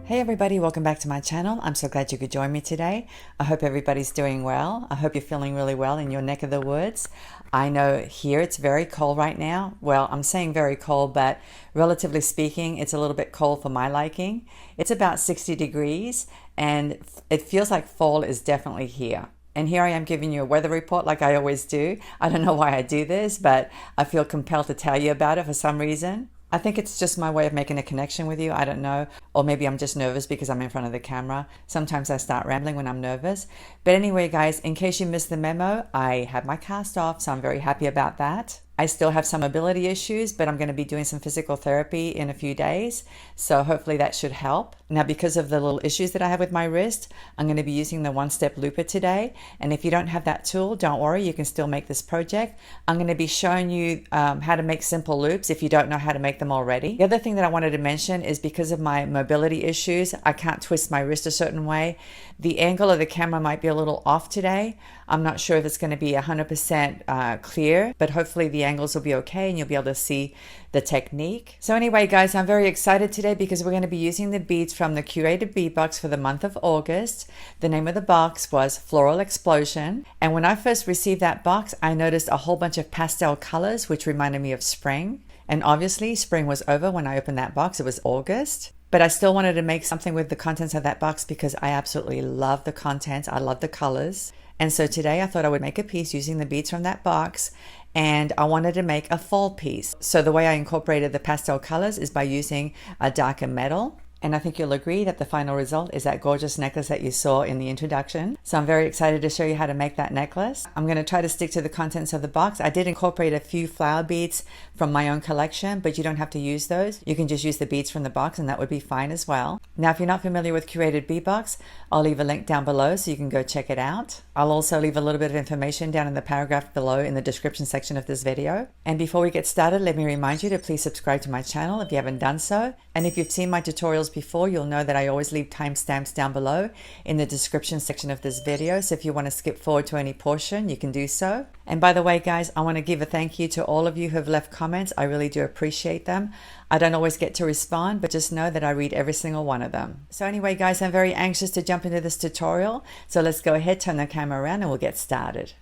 Hey everybody, welcome back to my channel. I'm so glad you could join me today. I hope everybody's doing well. I hope you're feeling really well in your neck of the woods. I know here it's very cold right now. Well, I'm saying very cold, but relatively speaking, it's a little bit cold for my liking. It's about 60 degrees and it feels like fall is definitely here. And here I am giving you a weather report like I always do. I don't know why I do this, but I feel compelled to tell you about it for some reason. I think it's just my way of making a connection with you. I don't know. Or maybe I'm just nervous because I'm in front of the camera. Sometimes I start rambling when I'm nervous. But anyway, guys, in case you missed the memo, I had my cast off, so I'm very happy about that. I still have some mobility issues, but I'm going to be doing some physical therapy in a few days. So hopefully that should help. Now, because of the little issues that I have with my wrist, I'm going to be using the one-step looper today. And if you don't have that tool, don't worry, you can still make this project. I'm going to be showing you how to make simple loops if you don't know how to make them already. The other thing that I wanted to mention is because of my mobility issues, I can't twist my wrist a certain way. The angle of the camera might be a little off today. I'm not sure if it's going to be 100% clear, but hopefully the angles will be okay and you'll be able to see the technique. So anyway, guys, I'm very excited today because we're going to be using the beads from the Curated Bead box for the month of August. The name of the box was Floral Explosion. And when I first received that box, I noticed a whole bunch of pastel colors, which reminded me of spring. And obviously spring was over when I opened that box. It was August. But I still wanted to make something with the contents of that box because I absolutely love the contents. I love the colors. And so today I thought I would make a piece using the beads from that box, and I wanted to make a fall piece. So the way I incorporated the pastel colors is by using a darker metal. And I think you'll agree that the final result is that gorgeous necklace that you saw in the introduction. So I'm very excited to show you how to make that necklace. I'm going to try to stick to the contents of the box. I did incorporate a few flower beads from my own collection, but you don't have to use those. You can just use the beads from the box and that would be fine as well. Now, if you're not familiar with Curated Bead box, I'll leave a link down below so you can go check it out. I'll also leave a little bit of information down in the paragraph below in the description section of this video. And before we get started, let me remind you to please subscribe to my channel if you haven't done so. And if you've seen my tutorials before, you'll know that I always leave timestamps down below in the description section of this video. So if you want to skip forward to any portion, you can do so. And by the way, guys, I want to give a thank you to all of you who have left comments. I really do appreciate them. I don't always get to respond, but just know that I read every single one of them. So anyway, guys, I'm very anxious to jump into this tutorial. So let's go ahead, turn the camera around and we'll get started.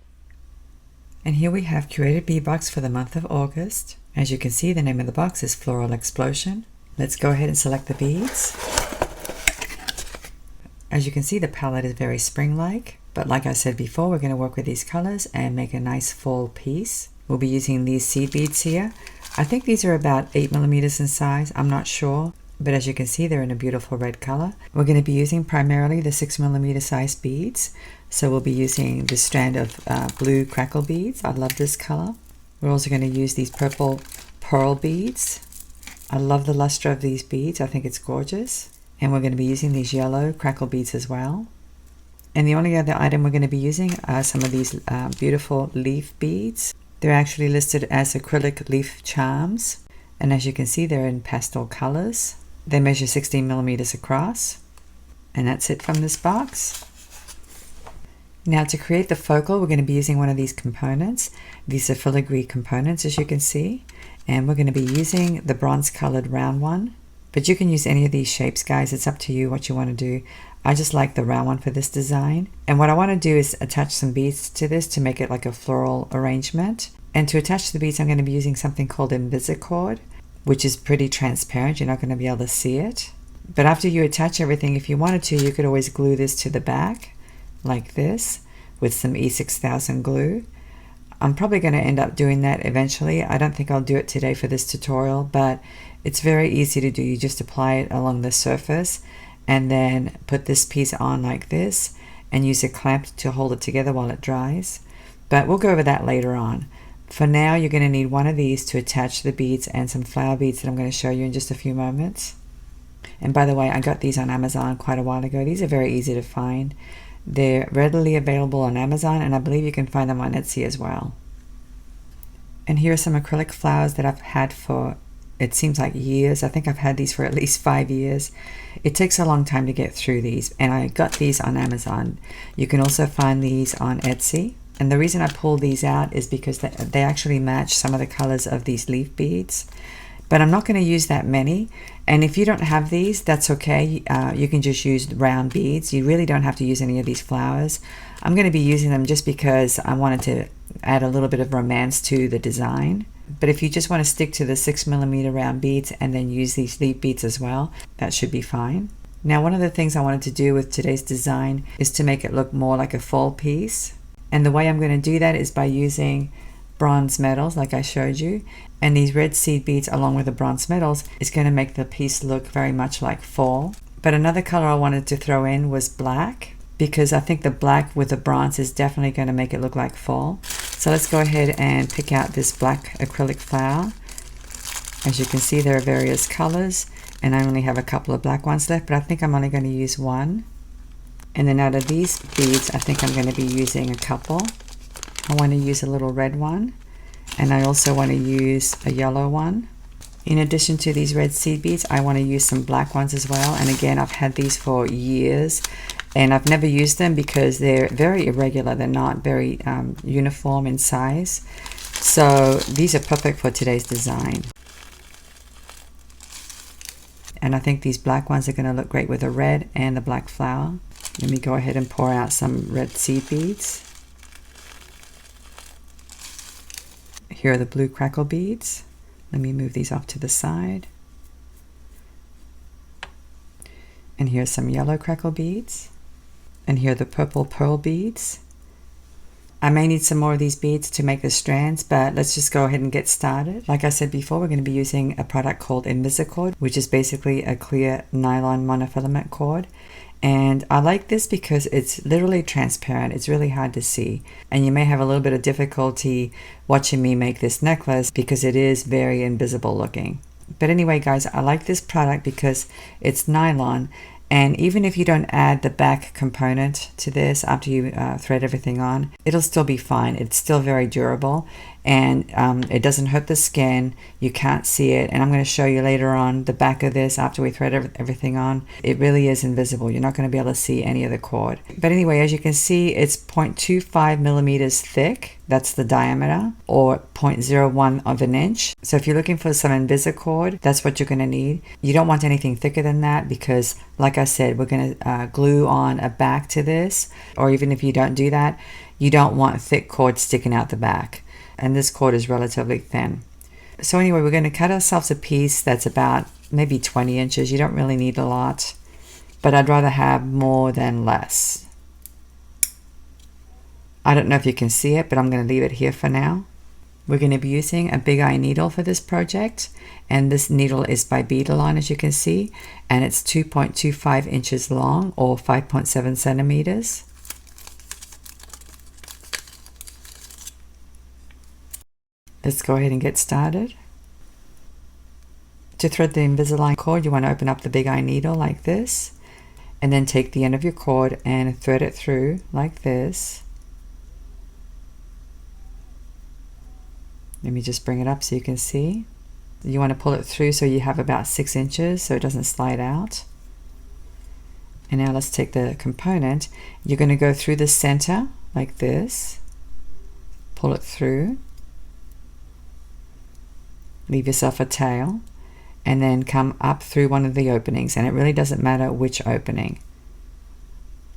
And here we have Curated Bead box for the month of August. As you can see, the name of the box is Floral Explosion. Let's go ahead and select the beads. As you can see, the palette is very spring-like, but like I said before, we're going to work with these colors and make a nice fall piece. We'll be using these seed beads here. I think these are about 8 millimeters in size. I'm not sure, but as you can see, they're in a beautiful red color. We're going to be using primarily the 6 millimeter size beads. So we'll be using this strand of blue Crackle beads. I love this color. We're also going to use these purple pearl beads. I love the luster of these beads. I think it's gorgeous. And we're going to be using these yellow Crackle beads as well. And the only other item we're going to be using are some of these beautiful leaf beads. They're actually listed as Acrylic Leaf charms. And as you can see, they're in pastel colors. They measure 16 millimeters across. And that's it from this box. Now to create the focal, we're going to be using one of these components. These are filigree components, as you can see. And we're going to be using the bronze colored round one. But you can use any of these shapes, guys. It's up to you what you want to do. I just like the round one for this design. And what I want to do is attach some beads to this to make it like a floral arrangement. And to attach the beads, I'm going to be using something called Invisicord, which is pretty transparent. You're not going to be able to see it. But after you attach everything, if you wanted to, you could always glue this to the back like this with some E6000 glue. I'm probably going to end up doing that eventually. I don't think I'll do it today for this tutorial, but it's very easy to do. You just apply it along the surface and then put this piece on like this and use a clamp to hold it together while it dries. But we'll go over that later on. For now, you're going to need one of these to attach the beads and some flower beads that I'm going to show you in just a few moments. And by the way, I got these on Amazon quite a while ago. These are very easy to find. They're readily available on Amazon, and I believe you can find them on Etsy as well. And here are some acrylic flowers that I've had for, it seems like years. I think I've had these for at least 5 years. It takes a long time to get through these, and I got these on Amazon. You can also find these on Etsy. And the reason I pulled these out is because they actually match some of the colors of these leaf beads. but I'm not going to use that many. And if you don't have these, that's okay. You can just use round beads. You really don't have to use any of these flowers. I'm going to be using them just because I wanted to add a little bit of romance to the design. But if you just want to stick to the 6mm round beads and then use these leaf beads as well, that should be fine. Now, one of the things I wanted to do with today's design is to make it look more like a fall piece. And the way I'm going to do that is by using bronze metals like I showed you. And these red seed beads along with the bronze metals is going to make the piece look very much like fall. But another color I wanted to throw in was black, because I think the black with the bronze is definitely going to make it look like fall. So let's go ahead and pick out this black acrylic flower. As you can see, there are various colors, and I only have a couple of black ones left, but I think I'm only going to use one. And then out of these beads, I think I'm going to be using a couple. I want to use a little red one, and I also want to use a yellow one. In addition to these red seed beads, I want to use some black ones as well. And again, I've had these for years, and I've never used them because they're very irregular. They're not very uniform in size. So these are perfect for today's design. And I think these black ones are going to look great with the red and the black flower. Let me go ahead and pour out some red seed beads. Here are the blue crackle beads. Let me move these off to the side. And here's some yellow crackle beads. And here are the purple pearl beads. I may need some more of these beads to make the strands, but let's just go ahead and get started. Like I said before, we're going to be using a product called Invisicord, which is basically a clear nylon monofilament cord. And I like this because it's literally transparent. It's really hard to see. And you may have a little bit of difficulty watching me make this necklace because it is very invisible looking. But anyway, guys, I like this product because it's nylon. And even if you don't add the back component to this after you thread everything on, it'll still be fine. It's still very durable, and it doesn't hurt the skin. You can't see it. And I'm going to show you later on the back of this after we thread everything on. It really is invisible. You're not going to be able to see any of the cord. But anyway, as you can see, it's 0.25 millimeters thick. That's the diameter, or 0.01 of an inch. So if you're looking for some Invisicord, that's what you're going to need. You don't want anything thicker than that because, like I said, we're going to glue on a back to this. Or even if you don't do that, you don't want thick cord sticking out the back. And this cord is relatively thin. So anyway, we're going to cut ourselves a piece that's about maybe 20 inches. You don't really need a lot, but I'd rather have more than less. I don't know if you can see it, but I'm going to leave it here for now. We're going to be using a big eye needle for this project, and this needle is by Bead, as you can see, and it's 2.25 inches long, or 5.7 centimeters. Let's go ahead and get started. To thread the Invisalign cord, you want to open up the big eye needle like this, and then take the end of your cord and thread it through like this. Let me just bring it up so you can see. You want to pull it through so you have about 6 inches so it doesn't slide out. And now let's take the component. You're going to go through the center like this, pull it through, leave yourself a tail, and then come up through one of the openings. And it really doesn't matter which opening.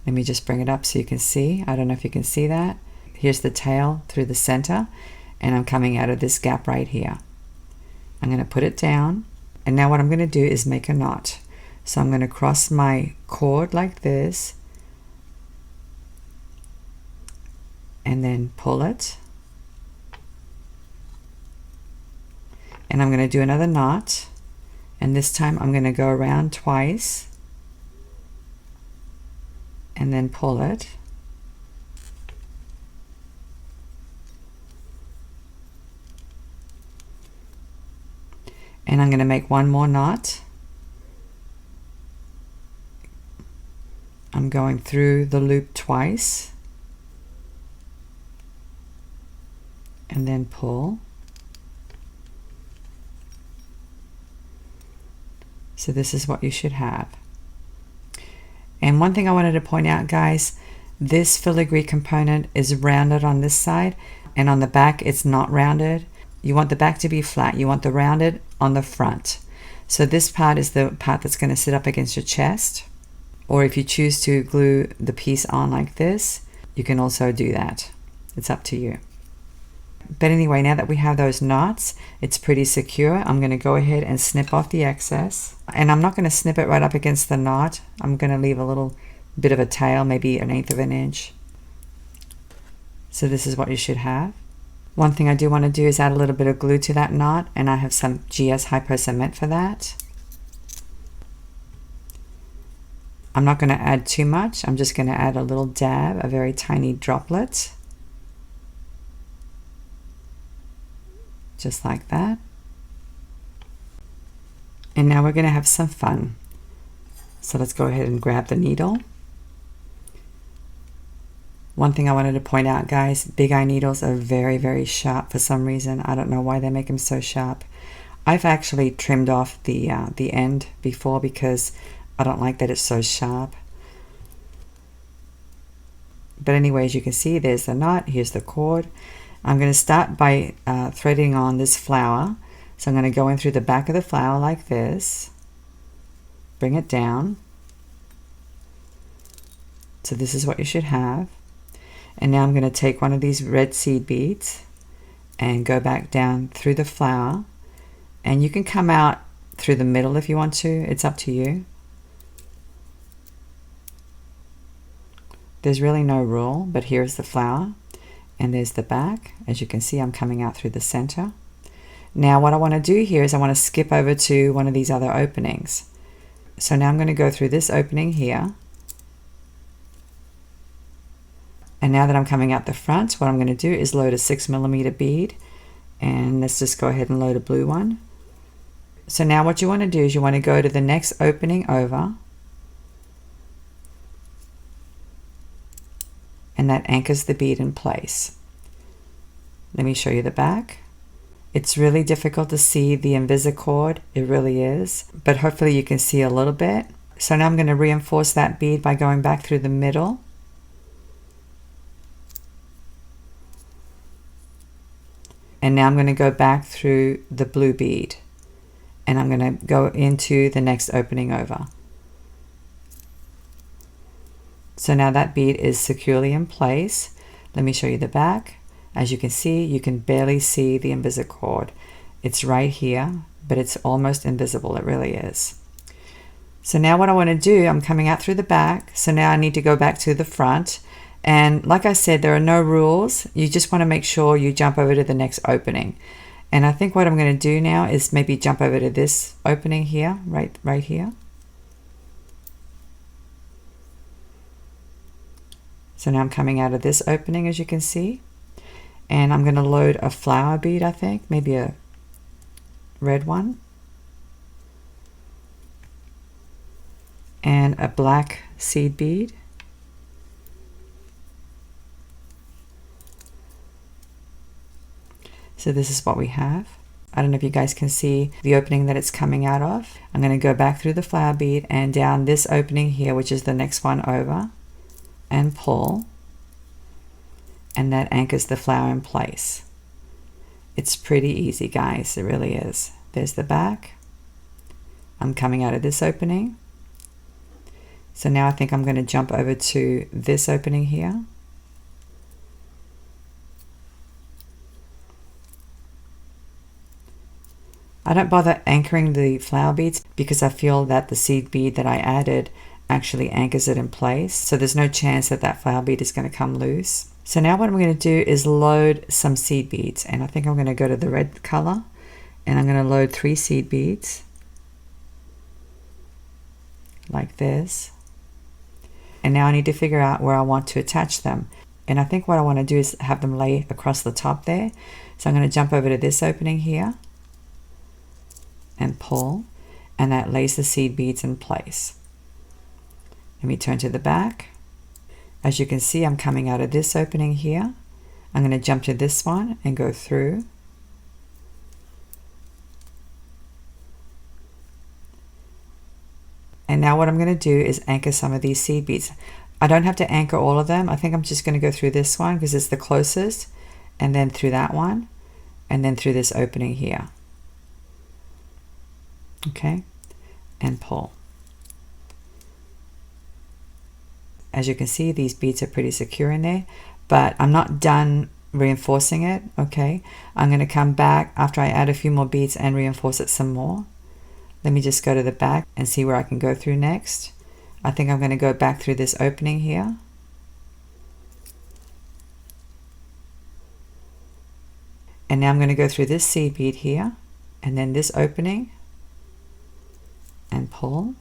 Let me just bring it up so you can see. I don't know if you can see that. Here's the tail through the center, and I'm coming out of this gap right here. I'm going to put it down, and now what I'm going to do is make a knot. So I'm going to cross my cord like this, and then pull it, and I'm going to do another knot, and this time I'm going to go around twice and then pull it. And I'm going to make one more knot. I'm going through the loop twice and then pull. So this is what you should have. And one thing I wanted to point out, guys, this filigree component is rounded on this side, and on the back it's not rounded. you want the back to be flat. You want the rounded on the front. So this part is the part that's going to sit up against your chest. Or if you choose to glue the piece on like this, you can also do that. It's up to you. But anyway, now that we have those knots, it's pretty secure. I'm going to go ahead and snip off the excess. And I'm not going to snip it right up against the knot. I'm going to leave a little bit of a tail, maybe 1/8 of an inch. So this is what you should have. One thing I do want to do is add a little bit of glue to that knot, and I have some GS Hypo Cement for that. I'm not going to add too much. I'm just going to add a little dab, a very tiny droplet. Just like that. And now we're going to have some fun. So let's go ahead and grab the needle. One thing I wanted to point out, guys, big eye needles are very, very sharp for some reason. I don't know why they make them so sharp. I've actually trimmed off the end before because I don't like that it's so sharp. But anyway, as you can see, there's the knot. Here's the cord. I'm going to start by threading on this flower. So I'm going to go in through the back of the flower like this. Bring it down. So this is what you should have. And now I'm going to take one of these red seed beads and go back down through the flower. And you can come out through the middle if you want to. It's up to you. There's really no rule, but here's the flower. And there's the back. As you can see, I'm coming out through the center. Now what I want to do here is I want to skip over to one of these other openings. So now I'm going to go through this opening here. And now that I'm coming out the front, what I'm going to do is load a 6mm bead. And let's just go ahead and load a blue one. So now what you want to do is you want to go to the next opening over. And that anchors the bead in place. Let me show you the back. It's really difficult to see the invisicord. It really is. But hopefully you can see a little bit. So now I'm going to reinforce that bead by going back through the middle. And now I'm going to go back through the blue bead. And I'm going to go into the next opening over. So now that bead is securely in place. Let me show you the back. As you can see, you can barely see the invisicord. It's right here, but it's almost invisible. It really is. So now what I want to do, I'm coming out through the back. So now I need to go back to the front. And like I said, there are no rules. You just want to make sure you jump over to the next opening. And I think what I'm going to do now is maybe jump over to this opening here, right here. So now I'm coming out of this opening, as you can see. And I'm going to load a flower bead, I think, maybe a red one. And a black seed bead. So this is what we have. I don't know if you guys can see the opening that it's coming out of. I'm going to go back through the flower bead and down this opening here, which is the next one over, and pull. And that anchors the flower in place. It's pretty easy, guys. It really is. There's the back. I'm coming out of this opening. So now I think I'm going to jump over to this opening here. I don't bother anchoring the flower beads because I feel that the seed bead that I added actually anchors it in place. So there's no chance that that flower bead is going to come loose. So now what I'm going to do is load some seed beads. And I think I'm going to go to the red color. And I'm going to load 3 seed beads. Like this. And now I need to figure out where I want to attach them. And I think what I want to do is have them lay across the top there. So I'm going to jump over to this opening here. And pull. And that lays the seed beads in place. Let me turn to the back. As you can see, I'm coming out of this opening here. I'm going to jump to this one and go through. And now what I'm going to do is anchor some of these seed beads. I don't have to anchor all of them. I think I'm just going to go through this one because it's the closest, and then through that one, and then through this opening here. Okay, and pull. As you can see, these beads are pretty secure in there, but I'm not done reinforcing it. Okay, I'm going to come back after I add a few more beads and reinforce it some more. Let me just go to the back and see where I can go through next. I think I'm going to go back through this opening here. And now I'm going to go through this seed bead here, and then this opening, and pull.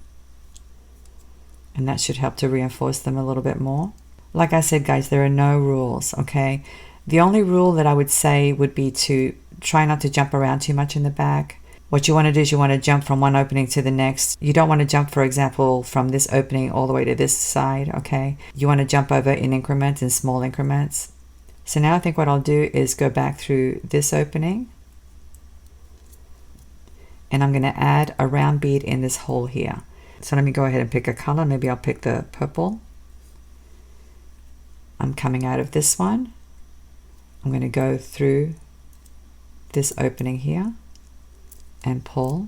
And that should help to reinforce them a little bit more. Like I said, guys, there are no rules, okay? The only rule that I would say would be to try not to jump around too much in the back. What you want to do is you want to jump from one opening to the next. You don't want to jump, for example, from this opening all the way to this side, okay? You want to jump over in increments, in small increments. So now I think what I'll do is go back through this opening, and I'm going to add a round bead in this hole here. So let me go ahead and pick a color. Maybe I'll pick the purple. I'm coming out of this one. I'm going to go through this opening here and pull.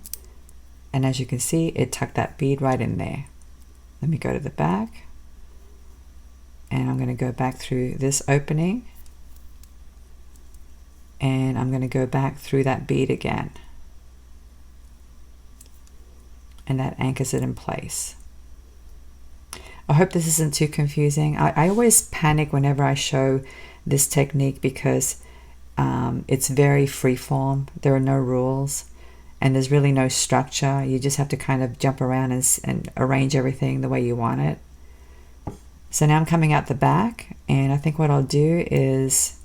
And as you can see, it tucked that bead right in there. Let me go to the back. And I'm going to go back through this opening. And I'm going to go back through that bead again. And that anchors it in place. I hope this isn't too confusing. I always panic whenever I show this technique because it's very freeform. There are no rules and there's really no structure. You just have to kind of jump around and arrange everything the way you want it. So now I'm coming out the back, and I think what I'll do is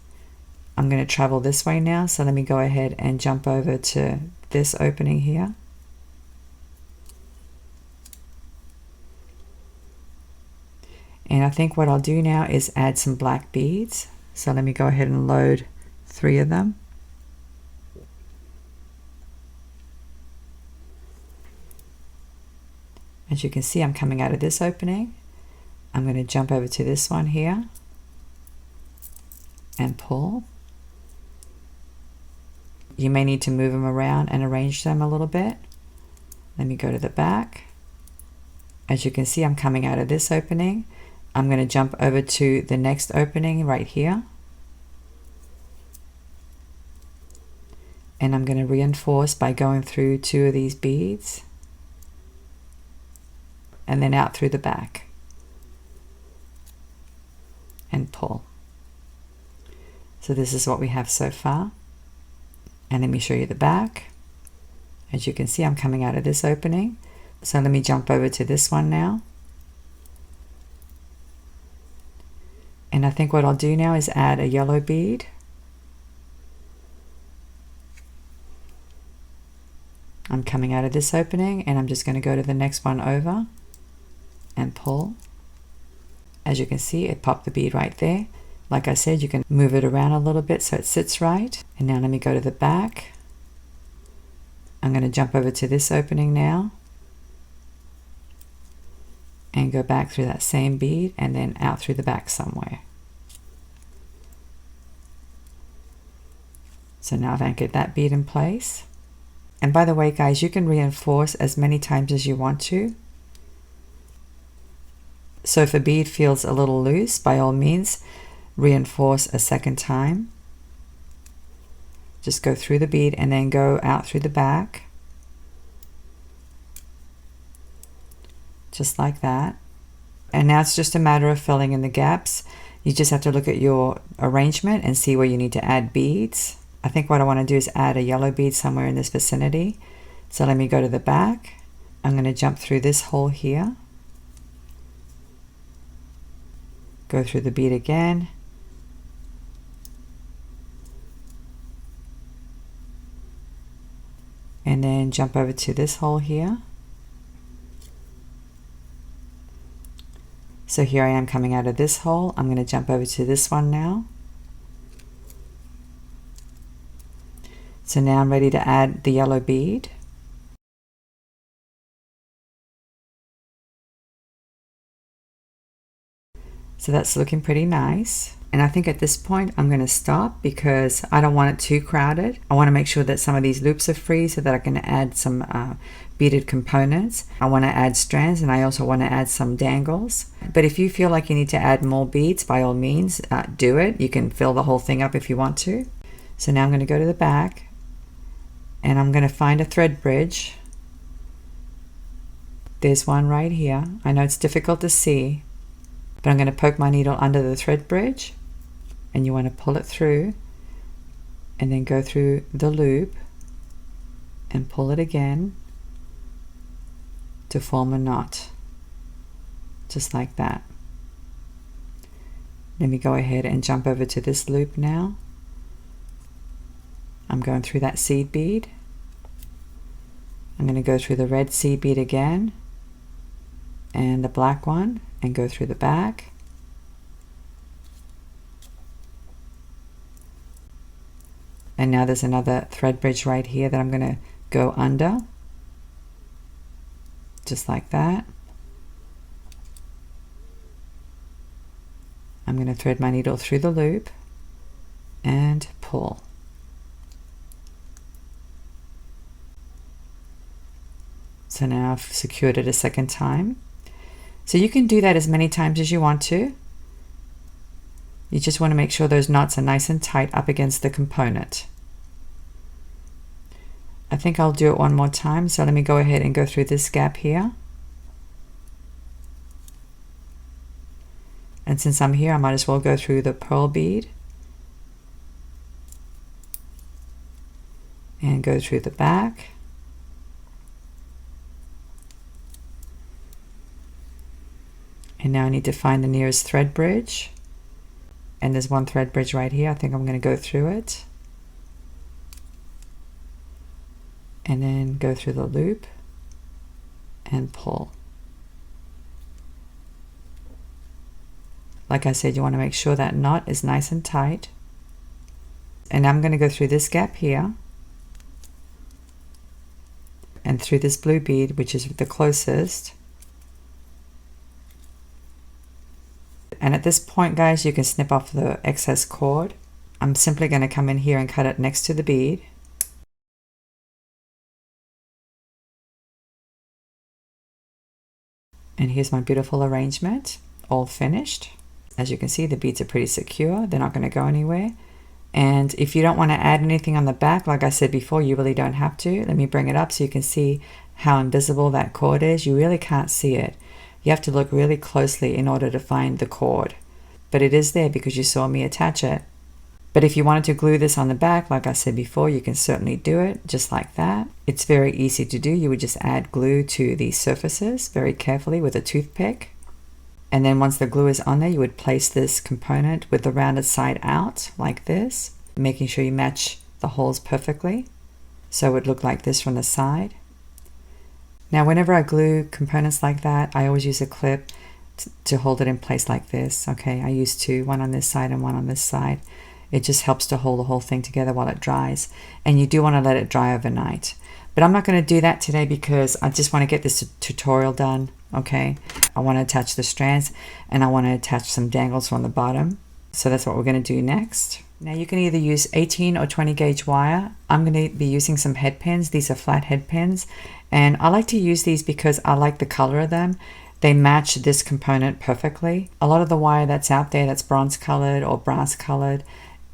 I'm going to travel this way now. So let me go ahead and jump over to this opening here. And I think what I'll do now is add some black beads. So let me go ahead and load 3 of them. As you can see, I'm coming out of this opening. I'm going to jump over to this one here and pull. You may need to move them around and arrange them a little bit. Let me go to the back. As you can see, I'm coming out of this opening. I'm going to jump over to the next opening right here. And I'm going to reinforce by going through 2 of these beads. And then out through the back. And pull. So this is what we have so far. And let me show you the back. As you can see, I'm coming out of this opening. So let me jump over to this one now. And I think what I'll do now is add a yellow bead. I'm coming out of this opening, and I'm just going to go to the next one over and pull. As you can see, it popped the bead right there. Like I said, you can move it around a little bit so it sits right. And now let me go to the back. I'm going to jump over to this opening now and go back through that same bead and then out through the back somewhere. So now I've anchored that bead in place. And by the way, guys, you can reinforce as many times as you want to. So if a bead feels a little loose, by all means, reinforce a second time. Just go through the bead and then go out through the back. Just like that. And now it's just a matter of filling in the gaps. You just have to look at your arrangement and see where you need to add beads. I think what I want to do is add a yellow bead somewhere in this vicinity. So let me go to the back. I'm going to jump through this hole here. Go through the bead again. And then jump over to this hole here. So here I am coming out of this hole. I'm going to jump over to this one now. So now I'm ready to add the yellow bead. So that's looking pretty nice. And I think at this point I'm going to stop because I don't want it too crowded. I want to make sure that some of these loops are free so that I can add some beaded components. I want to add strands, and I also want to add some dangles. But if you feel like you need to add more beads, by all means, do it. You can fill the whole thing up if you want to. So now I'm going to go to the back, and I'm going to find a thread bridge. There's one right here. I know it's difficult to see, but I'm going to poke my needle under the thread bridge, and you want to pull it through and then go through the loop and pull it again to form a knot, just like that. Let me go ahead and jump over to this loop now. I'm going through that seed bead. I'm going to go through the red seed bead again and the black one and go through the back. And now there's another thread bridge right here that I'm going to go under, just like that. I'm going to thread my needle through the loop and pull. So now I've secured it a second time. So you can do that as many times as you want to. You just want to make sure those knots are nice and tight up against the component. I think I'll do it one more time, so let me go ahead and go through this gap here. And since I'm here, I might as well go through the pearl bead and go through the back. And now I need to find the nearest thread bridge. And there's one thread bridge right here. I think I'm going to go through it. And then go through the loop and pull. Like I said, you want to make sure that knot is nice and tight. And I'm going to go through this gap here and through this blue bead, which is the closest. And at this point, guys, you can snip off the excess cord. I'm simply going to come in here and cut it next to the bead. And here's my beautiful arrangement, all finished. As you can see, the beads are pretty secure. They're not going to go anywhere. And if you don't want to add anything on the back, like I said before, you really don't have to. Let me bring it up so you can see how invisible that cord is. You really can't see it. You have to look really closely in order to find the cord. But it is there because you saw me attach it. But if you wanted to glue this on the back, like I said before, you can certainly do it just like that. It's very easy to do. You would just add glue to these surfaces very carefully with a toothpick. And then once the glue is on there, you would place this component with the rounded side out like this, making sure you match the holes perfectly. So it would look like this from the side. Now, whenever I glue components like that, I always use a clip to hold it in place like this. Okay, I use two, one on this side and one on this side. It just helps to hold the whole thing together while it dries. And you do want to let it dry overnight. But I'm not going to do that today because I just want to get this tutorial done. Okay, I want to attach the strands and I want to attach some dangles from the bottom. So that's what we're going to do next. Now you can either use 18 or 20 gauge wire. I'm going to be using some headpins. These are flat headpins. And I like to use these because I like the color of them. They match this component perfectly. A lot of the wire that's out there that's bronze colored or brass colored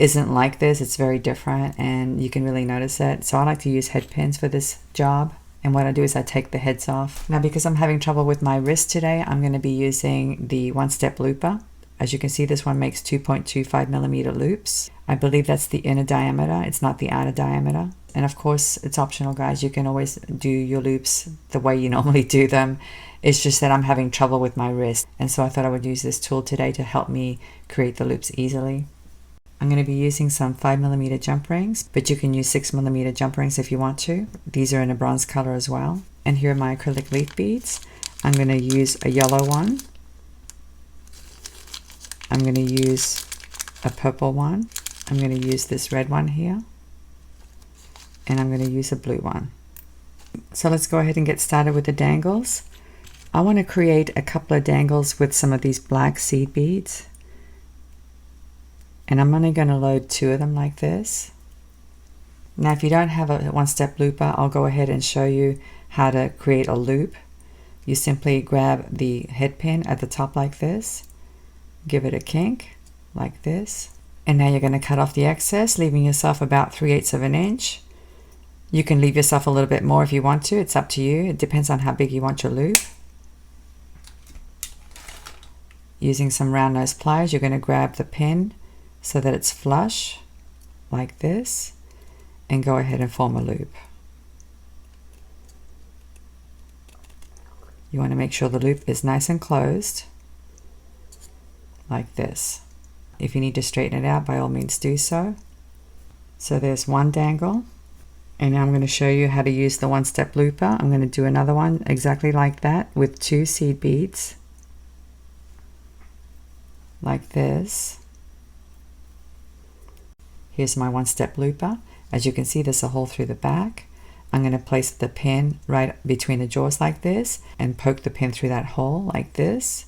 isn't like this. It's very different and you can really notice it. So I like to use headpins for this job. And what I do is I take the heads off. Now because I'm having trouble with my wrist today, I'm going to be using the one-step looper. As you can see, this one makes 2.25 millimeter loops. I believe that's the inner diameter. It's not the outer diameter. And of course, it's optional, guys. You can always do your loops the way you normally do them. It's just that I'm having trouble with my wrist. And so I thought I would use this tool today to help me create the loops easily. I'm going to be using some 5mm jump rings, but you can use 6mm jump rings if you want to. These are in a bronze color as well. And here are my acrylic leaf beads. I'm going to use a yellow one. I'm going to use a purple one. I'm going to use this red one here. And I'm going to use a blue one. So let's go ahead and get started with the dangles. I want to create a couple of dangles with some of these black seed beads. And I'm only going to load 2 of them like this. Now if you don't have a one-step looper, I'll go ahead and show you how to create a loop. You simply grab the head pin at the top like this, give it a kink like this, and now you're going to cut off the excess, leaving yourself about 3/8 of an inch. You can leave yourself a little bit more if you want to, it's up to you. It depends on how big you want your loop. Using some round nose pliers, you're going to grab the pin so that it's flush like this and go ahead and form a loop. You want to make sure the loop is nice and closed like this. If you need to straighten it out, by all means do so. So there's one dangle, and now I'm going to show you how to use the one-step looper. I'm going to do another one exactly like that with 2 seed beads like this. Here's my one-step looper. As you can see, there's a hole through the back. I'm going to place the pin right between the jaws like this and poke the pin through that hole like this.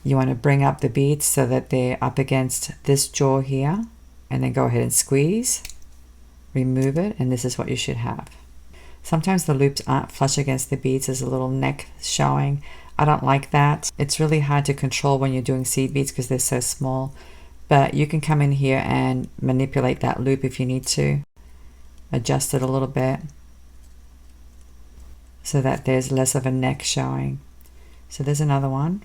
You want to bring up the beads so that they're up against this jaw here, and then go ahead and squeeze, remove it, and this is what you should have. Sometimes the loops aren't flush against the beads, there's a little neck showing. I don't like that. It's really hard to control when you're doing seed beads because they're so small, but you can come in here and manipulate that loop if you need to. Adjust it a little bit so that there's less of a neck showing. So there's another one.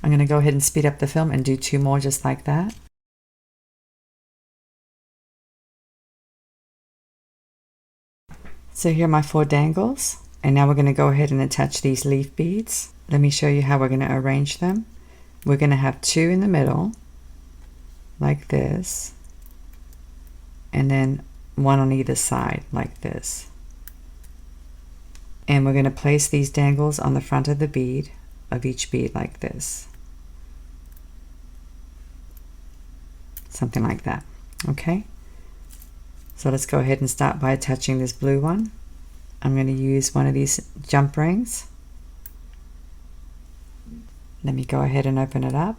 I'm going to go ahead and speed up the film and do 2 more just like that. So here are my 4 dangles, and now we're going to go ahead and attach these leaf beads. Let me show you how we're going to arrange them. We're going to have 2 in the middle like this, and then 1 on either side like this. And we're going to place these dangles on the front of the bead, of each bead like this. Something like that. Okay, so let's go ahead and start by attaching this blue one. I'm going to use one of these jump rings. Let me go ahead and open it up.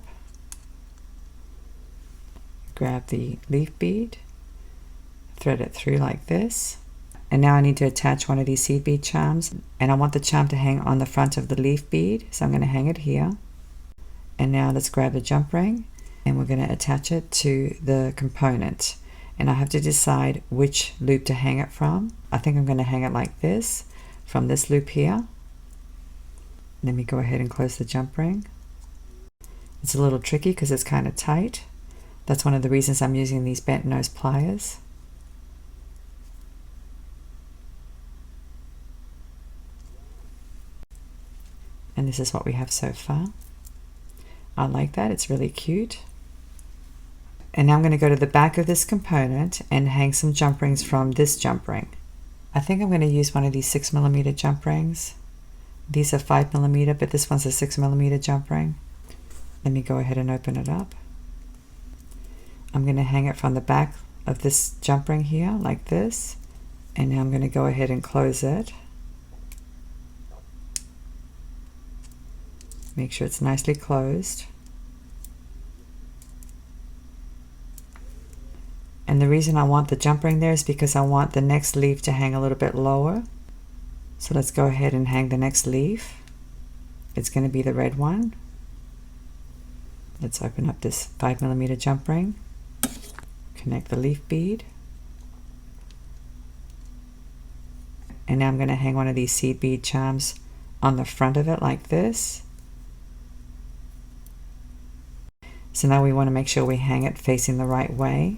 Grab the leaf bead, thread it through like this, and now I need to attach one of these seed bead charms, and I want the charm to hang on the front of the leaf bead, so I'm going to hang it here. And now let's grab the jump ring, and we're going to attach it to the component, and I have to decide which loop to hang it from. I think I'm going to hang it like this, from this loop here. Let me go ahead and close the jump ring. It's a little tricky because it's kind of tight. That's one of the reasons I'm using these bent nose pliers. And this is what we have so far. I like that, it's really cute. And now I'm going to go to the back of this component and hang some jump rings from this jump ring. I think I'm going to use one of these 6mm jump rings. These are 5mm, but this one's a 6mm jump ring. Let me go ahead and open it up. I'm going to hang it from the back of this jump ring here like this, and now I'm going to go ahead and close it. Make sure it's nicely closed. And the reason I want the jump ring there is because I want the next leaf to hang a little bit lower. So let's go ahead and hang the next leaf. It's going to be the red one. Let's open up this 5mm jump ring. Connect the leaf bead. And now I'm going to hang one of these seed bead charms on the front of it like this. So now we want to make sure we hang it facing the right way.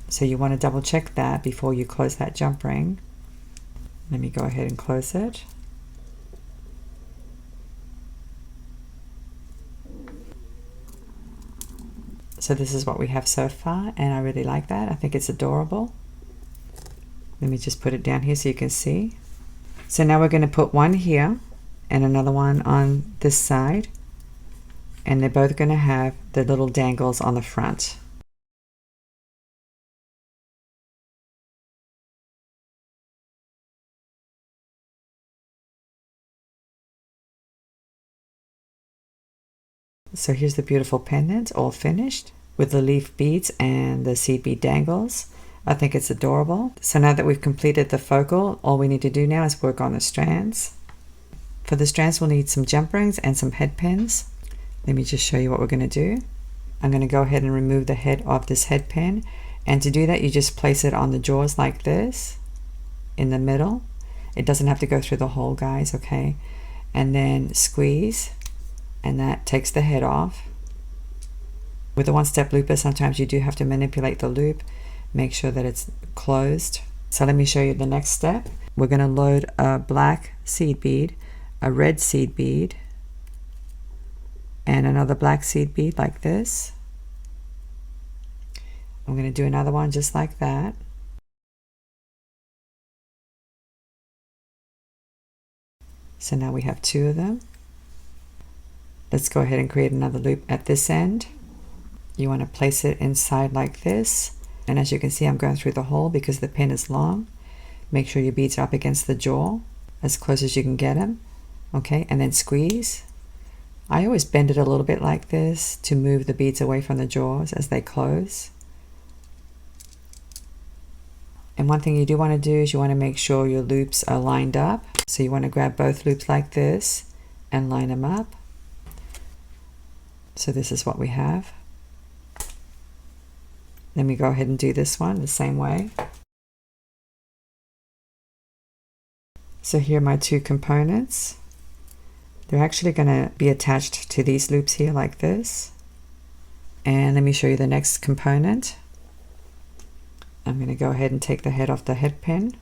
So you want to double check that before you close that jump ring. Let me go ahead and close it. So this is what we have so far, and I really like that. I think it's adorable. Let me just put it down here so you can see. So now we're going to put one here and another one on this side, and they're both going to have the little dangles on the front. So here's the beautiful pendant all finished with the leaf beads and the seed bead dangles. I think it's adorable. So now that we've completed the focal, all we need to do now is work on the strands. For the strands, we'll need some jump rings and some head pins. Let me just show you what we're going to do. I'm going to go ahead and remove the head of this head pin. And to do that, you just place it on the jaws like this, in the middle. It doesn't have to go through the hole, guys, okay? And then squeeze, and that takes the head off. With the one-step looper, sometimes you do have to manipulate the loop. Make sure that it's closed. So let me show you the next step. We're going to load a black seed bead, a red seed bead, and another black seed bead like this. I'm going to do another one just like that. So now we have two of them. Let's go ahead and create another loop at this end. You want to place it inside like this. And as you can see, I'm going through the hole because the pin is long. Make sure your beads are up against the jaw, as close as you can get them. Okay, and then squeeze. I always bend it a little bit like this to move the beads away from the jaws as they close. And one thing you do want to do is you want to make sure your loops are lined up. So you want to grab both loops like this and line them up. So this is what we have. Let me go ahead and do this one the same way. So here are my two components. They're actually going to be attached to these loops here like this. And let me show you the next component. I'm going to go ahead and take the head off the head pin.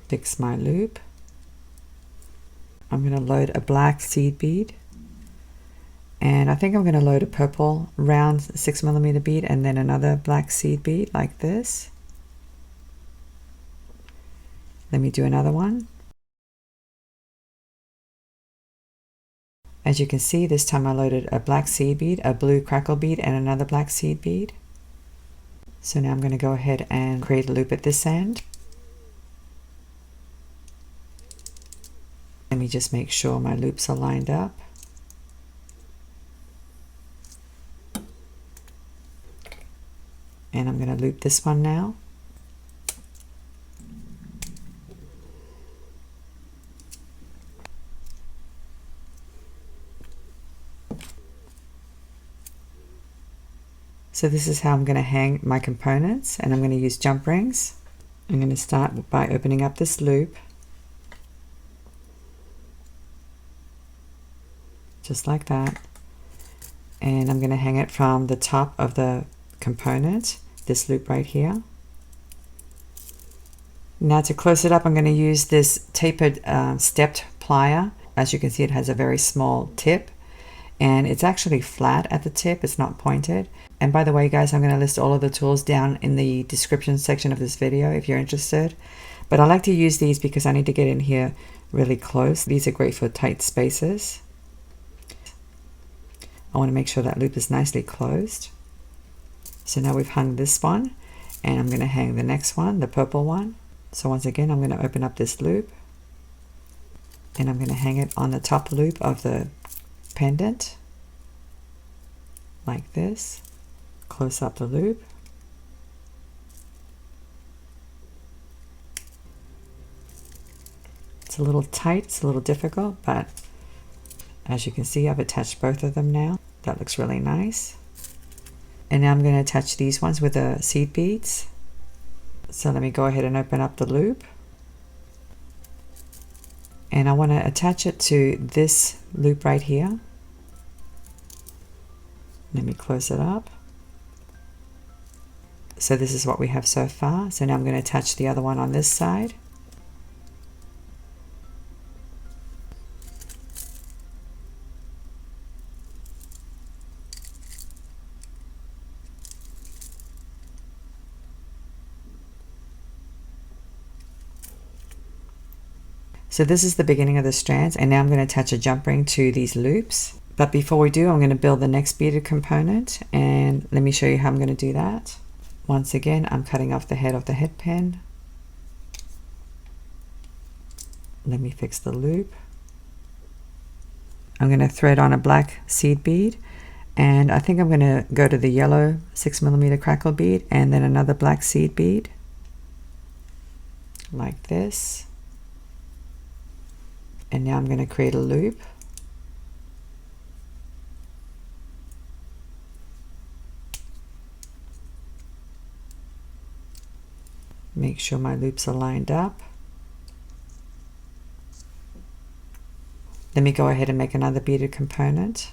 Fix my loop. I'm going to load a black seed bead. And I think I'm going to load a purple round 6mm bead and then another black seed bead like this. Let me do another one. As you can see, this time I loaded a black seed bead, a blue crackle bead, and another black seed bead. So now I'm going to go ahead and create a loop at this end. Let me just make sure my loops are lined up. And I'm going to loop this one now. So this is how I'm going to hang my components, and I'm going to use jump rings. I'm going to start by opening up this loop, just like that. And I'm going to hang it from the top of the component, this loop right here. Now to close it up, I'm going to use this tapered stepped plier. As you can see, it has a very small tip, and it's actually flat at the tip, it's not pointed. And by the way, guys, I'm going to list all of the tools down in the description section of this video if you're interested. But I like to use these because I need to get in here really close. These are great for tight spaces. I want to make sure that loop is nicely closed. So now we've hung this one, and I'm going to hang the next one, the purple one. So once again, I'm going to open up this loop, and I'm going to hang it on the top loop of the pendant, like this. Close up the loop. It's a little tight, it's a little difficult, but as you can see, I've attached both of them now. That looks really nice. And now I'm going to attach these ones with the seed beads. So let me go ahead and open up the loop. And I want to attach it to this loop right here. Let me close it up. So this is what we have so far. So now I'm going to attach the other one on this side. So this is the beginning of the strands, and now I'm going to attach a jump ring to these loops. But before we do, I'm going to build the next beaded component, and let me show you how I'm going to do that. Once again, I'm cutting off the head of the head pin. Let me fix the loop. I'm going to thread on a black seed bead, and I think I'm going to go to the yellow 6mm crackle bead and then another black seed bead like this. And now I'm going to create a loop. Make sure my loops are lined up. Let me go ahead and make another beaded component.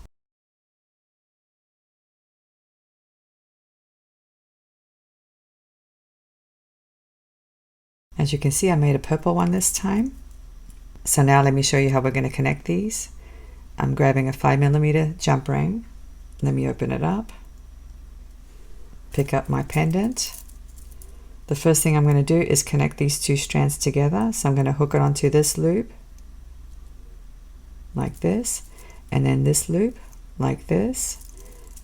As you can see, I made a purple one this time. So now let me show you how we're going to connect these. I'm grabbing a 5mm jump ring. Let me open it up. Pick up my pendant. The first thing I'm going to do is connect these two strands together. So I'm going to hook it onto this loop like this, and then this loop like this,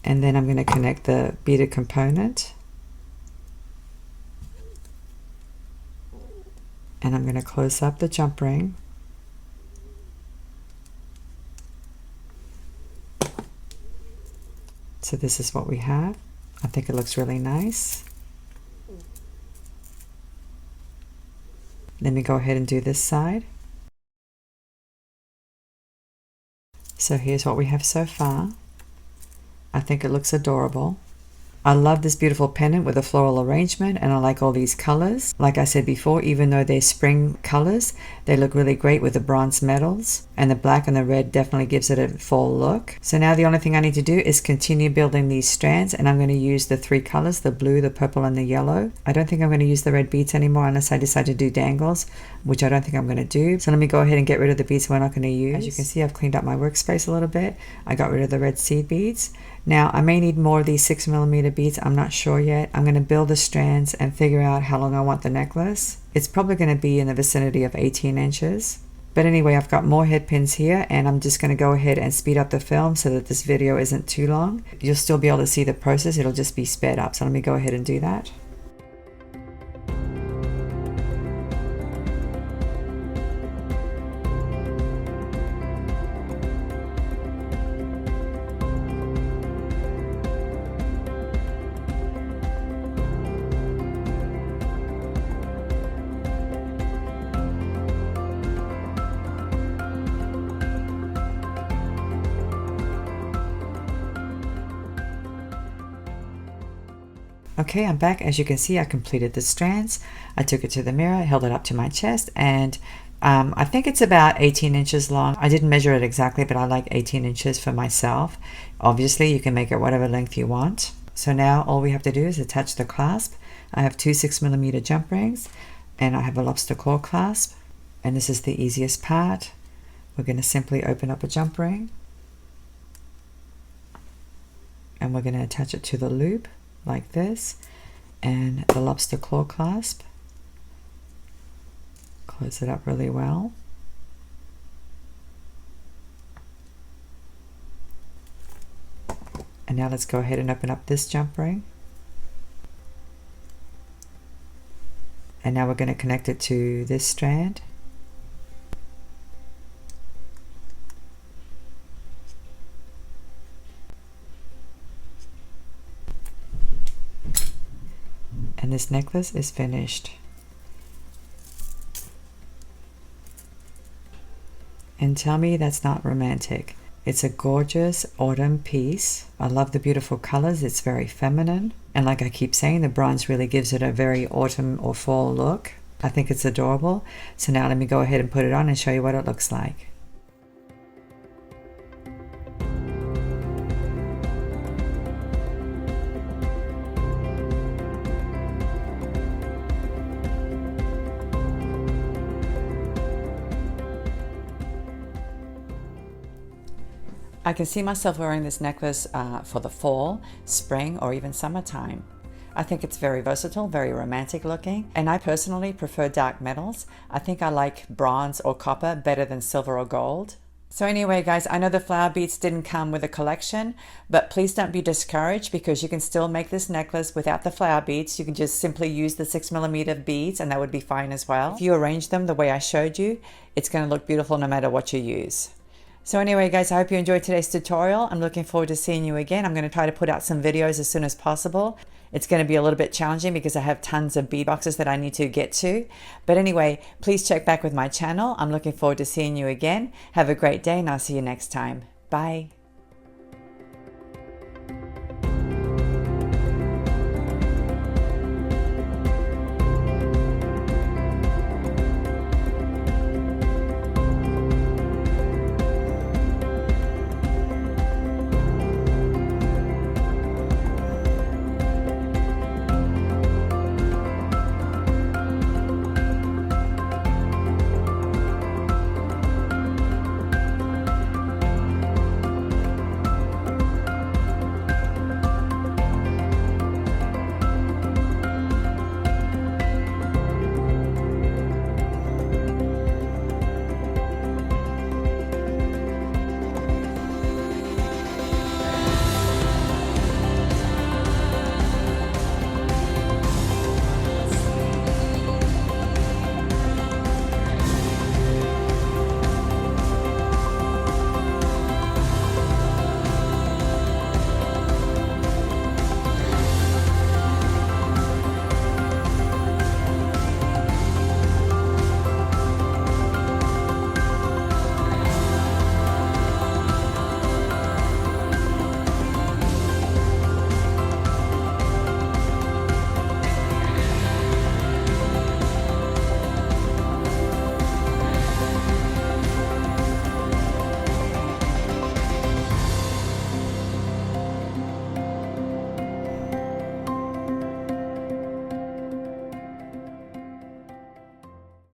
and then I'm going to connect the beaded component, and I'm going to close up the jump ring. So this is what we have. I think it looks really nice. Let me go ahead and do this side. So here's what we have so far. I think it looks adorable. I love this beautiful pendant with a floral arrangement, and I like all these colors. Like I said before, even though they're spring colors, they look really great with the bronze metals, and the black and the red definitely gives it a fall look. So now the only thing I need to do is continue building these strands, and I'm going to use the three colors, the blue, the purple, and the yellow. I don't think I'm going to use the red beads anymore unless I decide to do dangles, which I don't think I'm going to do. So let me go ahead and get rid of the beads we're not going to use. As you can see, I've cleaned up my workspace a little bit. I got rid of the red seed beads. Now I may need more of these 6mm beads. I'm not sure yet. I'm going to build the strands and figure out how long I want the necklace. It's probably going to be in the vicinity of 18 inches. But anyway, I've got more head pins here, and I'm just going to go ahead and speed up the film so that this video isn't too long. You'll still be able to see the process. It'll just be sped up. So let me go ahead and do that. Okay, I'm back. As you can see, I completed the strands. I took it to the mirror, held it up to my chest, and I think it's about 18 inches long. I didn't measure it exactly, but I like 18 inches for myself. Obviously, you can make it whatever length you want. So now all we have to do is attach the clasp. I have two 6mm jump rings, and I have a lobster claw clasp, and this is the easiest part. We're going to simply open up a jump ring, and we're going to attach it to the loop like this, and the lobster claw clasp. Close it up really well. And now let's go ahead and open up this jump ring. And now we're going to connect it to this strand. And this necklace is finished. And tell me that's not romantic. It's a gorgeous autumn piece. I love the beautiful colors. It's very feminine. And like I keep saying, the bronze really gives it a very autumn or fall look. I think it's adorable. So now let me go ahead and put it on and show you what it looks like. I can see myself wearing this necklace for the fall, spring, or even summertime. I think it's very versatile, very romantic looking, and I personally prefer dark metals. I think I like bronze or copper better than silver or gold. So anyway, guys, I know the flower beads didn't come with a collection, but please don't be discouraged because you can still make this necklace without the flower beads. You can just simply use the 6mm beads and that would be fine as well. If you arrange them the way I showed you, it's going to look beautiful no matter what you use. So anyway, guys, I hope you enjoyed today's tutorial. I'm looking forward to seeing you again. I'm going to try to put out some videos as soon as possible. It's going to be a little bit challenging because I have tons of bead boxes that I need to get to. But anyway, please check back with my channel. I'm looking forward to seeing you again. Have a great day and I'll see you next time. Bye.